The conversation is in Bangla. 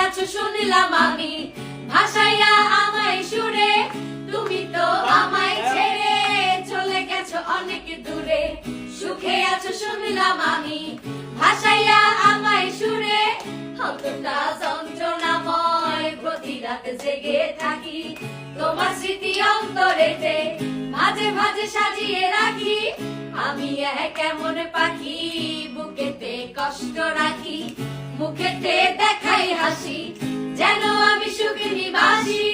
আছো শুনলাম আমি, ভাসাইয়া আমায় সুরে, তুমি তো আমায় ছেড়ে চলে গেছো অনেক দূরে। সুখে আছো শুনলাম আমি, ভাসাইয়া আমায় সুরে, কতটা যন্ত্রণাময় প্রতি রাত জেগে থাকি, তোমার স্মৃতি অন্তরেতে মাঝে মাঝে সাজিয়ে রাখি। আমি এক এমন পাখি বুকেতে কষ্ট রাখি, মুখেতে দেখাই হাসি, যেন আমি সুখ নিবাসী।